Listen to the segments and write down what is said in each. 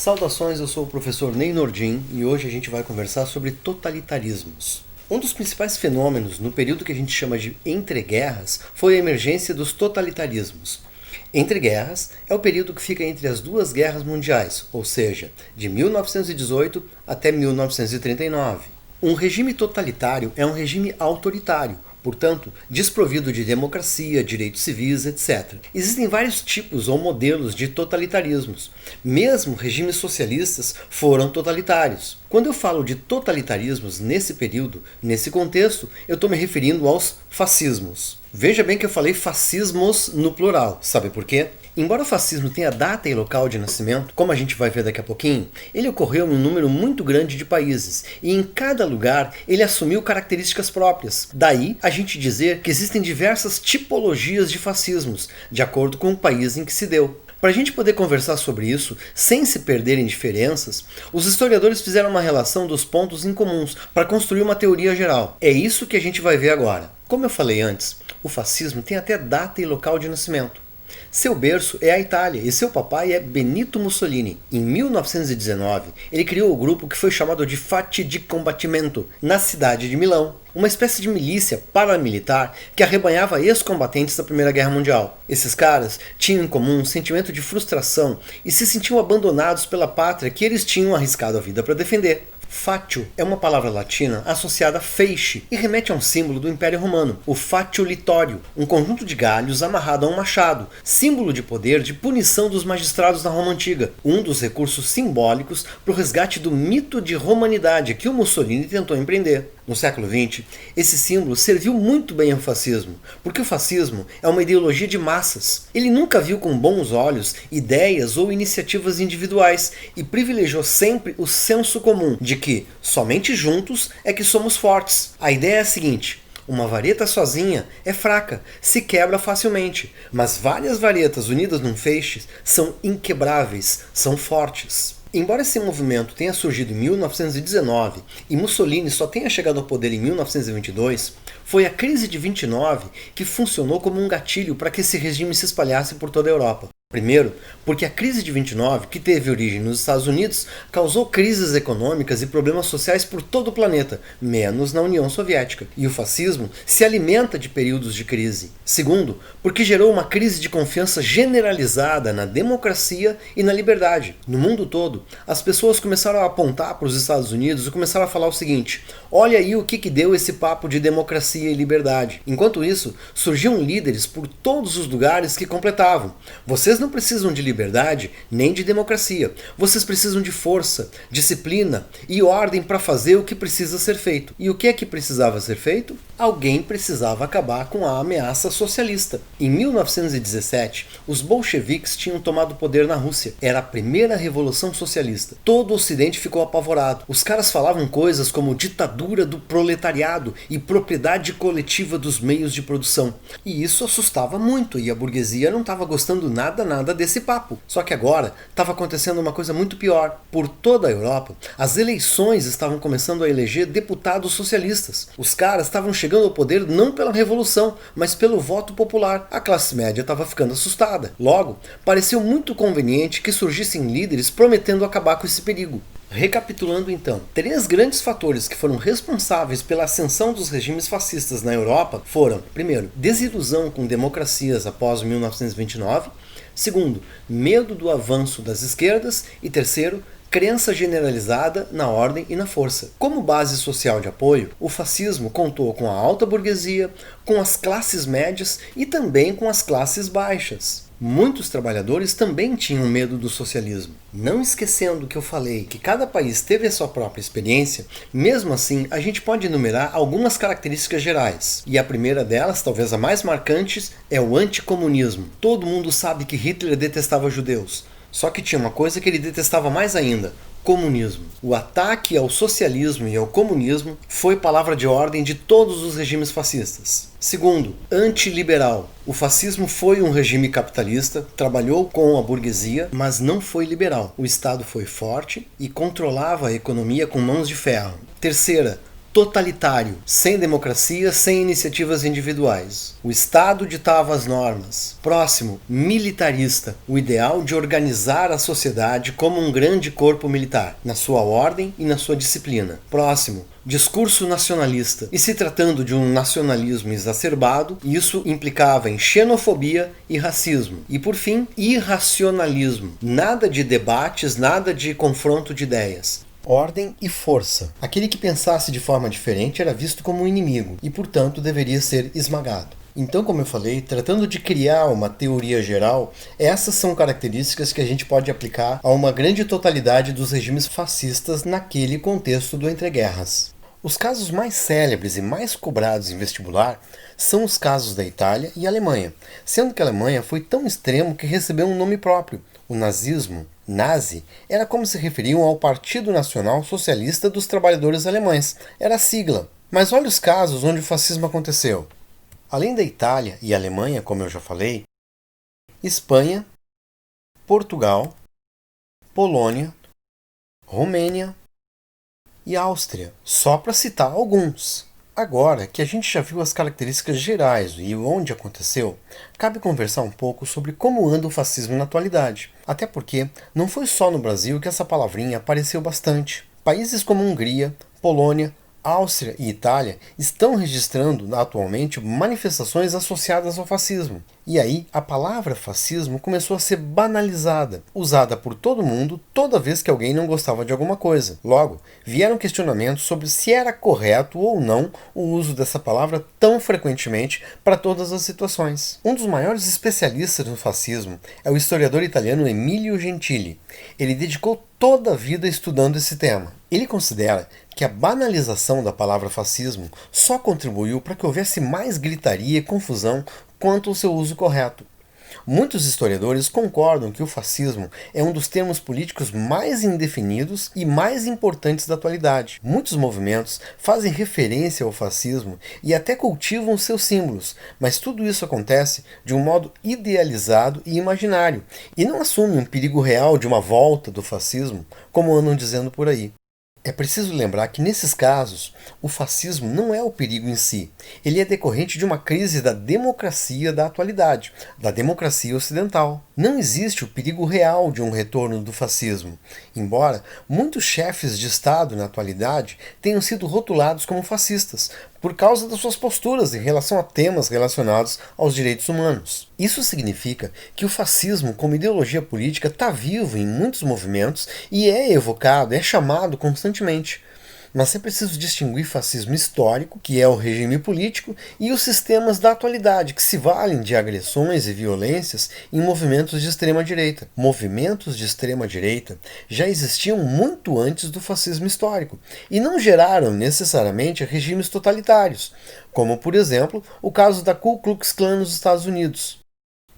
Saudações, eu sou o professor Ney Nordin e hoje a gente vai conversar sobre totalitarismos. Um dos principais fenômenos no período que a gente chama de entreguerras foi a emergência dos totalitarismos. Entreguerras é o período que fica entre as duas guerras mundiais, ou seja, de 1918 até 1939. Um regime totalitário é um regime autoritário, portanto, desprovido de democracia, direitos civis, etc. Existem vários tipos ou modelos de totalitarismos. Mesmo regimes socialistas foram totalitários. Quando eu falo de totalitarismos nesse período, nesse contexto, eu estou me referindo aos fascismos. Veja bem que eu falei fascismos no plural. Sabe por quê? Embora o fascismo tenha data e local de nascimento, como a gente vai ver daqui a pouquinho, ele ocorreu em um número muito grande de países e em cada lugar ele assumiu características próprias. Daí a gente dizer que existem diversas tipologias de fascismos, de acordo com o país em que se deu. Para a gente poder conversar sobre isso, sem se perder em diferenças, os historiadores fizeram uma relação dos pontos incomuns para construir uma teoria geral. É isso que a gente vai ver agora. Como eu falei antes, o fascismo tem até data e local de nascimento. Seu berço é a Itália e seu papai é Benito Mussolini. Em 1919, ele criou o grupo que foi chamado de Fatti di Combattimento, na cidade de Milão, uma espécie de milícia paramilitar que arrebanhava ex-combatentes da Primeira Guerra Mundial. Esses caras tinham em comum um sentimento de frustração e se sentiam abandonados pela pátria que eles tinham arriscado a vida para defender. Fatio é uma palavra latina associada a feixe e remete a um símbolo do Império Romano, o fatio litório, um conjunto de galhos amarrado a um machado, símbolo de poder de punição dos magistrados na Roma Antiga, um dos recursos simbólicos para o resgate do mito de romanidade que o Mussolini tentou empreender. No século XX, esse símbolo serviu muito bem ao fascismo, porque o fascismo é uma ideologia de massas. Ele nunca viu com bons olhos ideias ou iniciativas individuais e privilegiou sempre o senso comum de que somente juntos é que somos fortes. A ideia é a seguinte: uma vareta sozinha é fraca, se quebra facilmente, mas várias varetas unidas num feixe são inquebráveis, são fortes. Embora esse movimento tenha surgido em 1919 e Mussolini só tenha chegado ao poder em 1922, foi a crise de 29 que funcionou como um gatilho para que esse regime se espalhasse por toda a Europa. Primeiro, porque a crise de 29, que teve origem nos Estados Unidos, causou crises econômicas e problemas sociais por todo o planeta, menos na União Soviética. E o fascismo se alimenta de períodos de crise. Segundo, porque gerou uma crise de confiança generalizada na democracia e na liberdade. No mundo todo, as pessoas começaram a apontar para os Estados Unidos e começaram a falar o seguinte: olha aí o que deu esse papo de democracia e liberdade. Enquanto isso, surgiam líderes por todos os lugares que completavam: vocês não precisam de liberdade nem de democracia. Vocês precisam de força, disciplina e ordem para fazer o que precisa ser feito. E o que é que precisava ser feito? Alguém precisava acabar com a ameaça socialista. Em 1917, os bolcheviques tinham tomado o poder na Rússia. Era a primeira revolução socialista. Todo o Ocidente ficou apavorado. Os caras falavam coisas como ditadura do proletariado e propriedade coletiva dos meios de produção. E isso assustava muito e a burguesia não estava gostando nada desse papo. Só que agora estava acontecendo uma coisa muito pior. Por toda a Europa, as eleições estavam começando a eleger deputados socialistas. Os caras estavam chegando ao poder não pela revolução, mas pelo voto popular. A classe média estava ficando assustada. Logo, pareceu muito conveniente que surgissem líderes prometendo acabar com esse perigo. Recapitulando então, 3 grandes fatores que foram responsáveis pela ascensão dos regimes fascistas na Europa foram: primeiro, desilusão com democracias após 1929, segundo, medo do avanço das esquerdas e terceiro, crença generalizada na ordem e na força. Como base social de apoio, o fascismo contou com a alta burguesia, com as classes médias e também com as classes baixas. Muitos trabalhadores também tinham medo do socialismo. Não esquecendo que eu falei que cada país teve a sua própria experiência, mesmo assim a gente pode enumerar algumas características gerais. E a primeira delas, talvez a mais marcante, é o anticomunismo. Todo mundo sabe que Hitler detestava judeus. Só que tinha uma coisa que ele detestava mais ainda: comunismo. O ataque ao socialismo e ao comunismo foi palavra de ordem de todos os regimes fascistas. Segundo, antiliberal. O fascismo foi um regime capitalista, trabalhou com a burguesia, mas não foi liberal. O Estado foi forte e controlava a economia com mãos de ferro. Terceira, Totalitário, sem democracia, sem iniciativas individuais. O Estado ditava as normas. Próximo, militarista, o ideal de organizar a sociedade como um grande corpo militar, na sua ordem e na sua disciplina. Próximo, discurso nacionalista. E se tratando de um nacionalismo exacerbado, isso implicava em xenofobia e racismo. E por fim, irracionalismo. Nada de debates, nada de confronto de ideias. Ordem e força. Aquele que pensasse de forma diferente era visto como um inimigo e, portanto, deveria ser esmagado. Então, como eu falei, tratando de criar uma teoria geral, essas são características que a gente pode aplicar a uma grande totalidade dos regimes fascistas naquele contexto do entreguerras. Os casos mais célebres e mais cobrados em vestibular são os casos da Itália e Alemanha, sendo que a Alemanha foi tão extremo que recebeu um nome próprio, o nazismo. Nazi era como se referiam ao Partido Nacional Socialista dos Trabalhadores Alemães, era a sigla. Mas olha os casos onde o fascismo aconteceu. Além da Itália e Alemanha, como eu já falei, Espanha, Portugal, Polônia, Romênia e Áustria, só para citar alguns. Agora que a gente já viu as características gerais e onde aconteceu, cabe conversar um pouco sobre como anda o fascismo na atualidade. Até porque não foi só no Brasil que essa palavrinha apareceu bastante. Países como Hungria, Polônia, Áustria e Itália estão registrando atualmente manifestações associadas ao fascismo. E aí a palavra fascismo começou a ser banalizada, usada por todo mundo toda vez que alguém não gostava de alguma coisa. Logo, vieram questionamentos sobre se era correto ou não o uso dessa palavra tão frequentemente para todas as situações. Um dos maiores especialistas no fascismo é o historiador italiano Emilio Gentili. Ele dedicou toda a vida estudando esse tema. Ele considera que a banalização da palavra fascismo só contribuiu para que houvesse mais gritaria e confusão quanto ao seu uso correto. Muitos historiadores concordam que o fascismo é um dos termos políticos mais indefinidos e mais importantes da atualidade. Muitos movimentos fazem referência ao fascismo e até cultivam seus símbolos, mas tudo isso acontece de um modo idealizado e imaginário, e não assumem um perigo real de uma volta do fascismo, como andam dizendo por aí. É preciso lembrar que, nesses casos, o fascismo não é o perigo em si. Ele é decorrente de uma crise da democracia da atualidade, da democracia ocidental. Não existe o perigo real de um retorno do fascismo, embora muitos chefes de Estado na atualidade tenham sido rotulados como fascistas, por causa das suas posturas em relação a temas relacionados aos direitos humanos. Isso significa que o fascismo, como ideologia política, está vivo em muitos movimentos e é evocado, é chamado constantemente. Mas é preciso distinguir fascismo histórico, que é o regime político, e os sistemas da atualidade, que se valem de agressões e violências em movimentos de extrema-direita. Movimentos de extrema-direita já existiam muito antes do fascismo histórico, e não geraram necessariamente regimes totalitários, como, por exemplo, o caso da Ku Klux Klan nos Estados Unidos.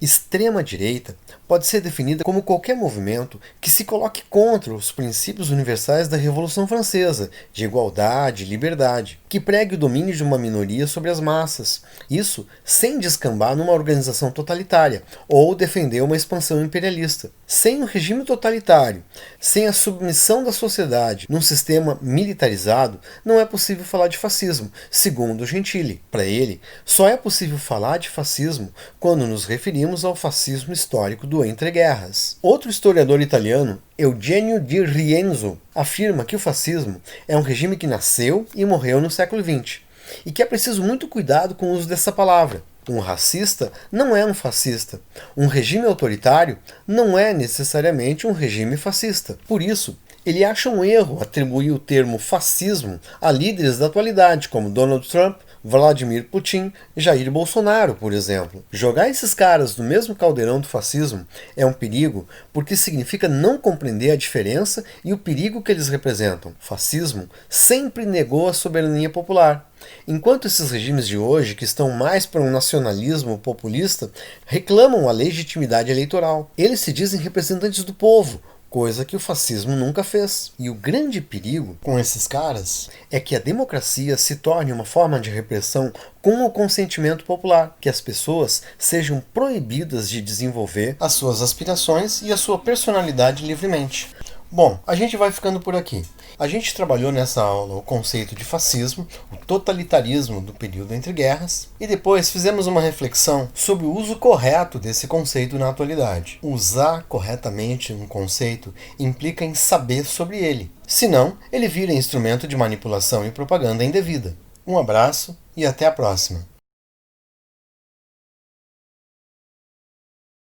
Extrema-direita pode ser definida como qualquer movimento que se coloque contra os princípios universais da Revolução Francesa, de igualdade e liberdade, que pregue o domínio de uma minoria sobre as massas, isso sem descambar numa organização totalitária ou defender uma expansão imperialista. Sem um regime totalitário, sem a submissão da sociedade num sistema militarizado, não é possível falar de fascismo, segundo Gentili. Para ele, só é possível falar de fascismo quando nos referimos ao fascismo histórico do entreguerras. Outro historiador italiano, Eugenio di Rienzo, afirma que o fascismo é um regime que nasceu e morreu no século XX, e que é preciso muito cuidado com o uso dessa palavra. Um racista não é um fascista. Um regime autoritário não é necessariamente um regime fascista. Por isso, ele acha um erro atribuir o termo fascismo a líderes da atualidade, como Donald Trump, Vladimir Putin e Jair Bolsonaro, por exemplo. Jogar esses caras no mesmo caldeirão do fascismo é um perigo porque significa não compreender a diferença e o perigo que eles representam. O fascismo sempre negou a soberania popular, enquanto esses regimes de hoje, que estão mais para um nacionalismo populista, reclamam a legitimidade eleitoral. Eles se dizem representantes do povo, coisa que o fascismo nunca fez. E o grande perigo com esses caras é que a democracia se torne uma forma de repressão com o consentimento popular, que as pessoas sejam proibidas de desenvolver as suas aspirações e a sua personalidade livremente. Bom, a gente vai ficando por aqui. A gente trabalhou nessa aula o conceito de fascismo, o totalitarismo do período entre guerras, e depois fizemos uma reflexão sobre o uso correto desse conceito na atualidade. Usar corretamente um conceito implica em saber sobre ele, senão ele vira instrumento de manipulação e propaganda indevida. Um abraço e até a próxima!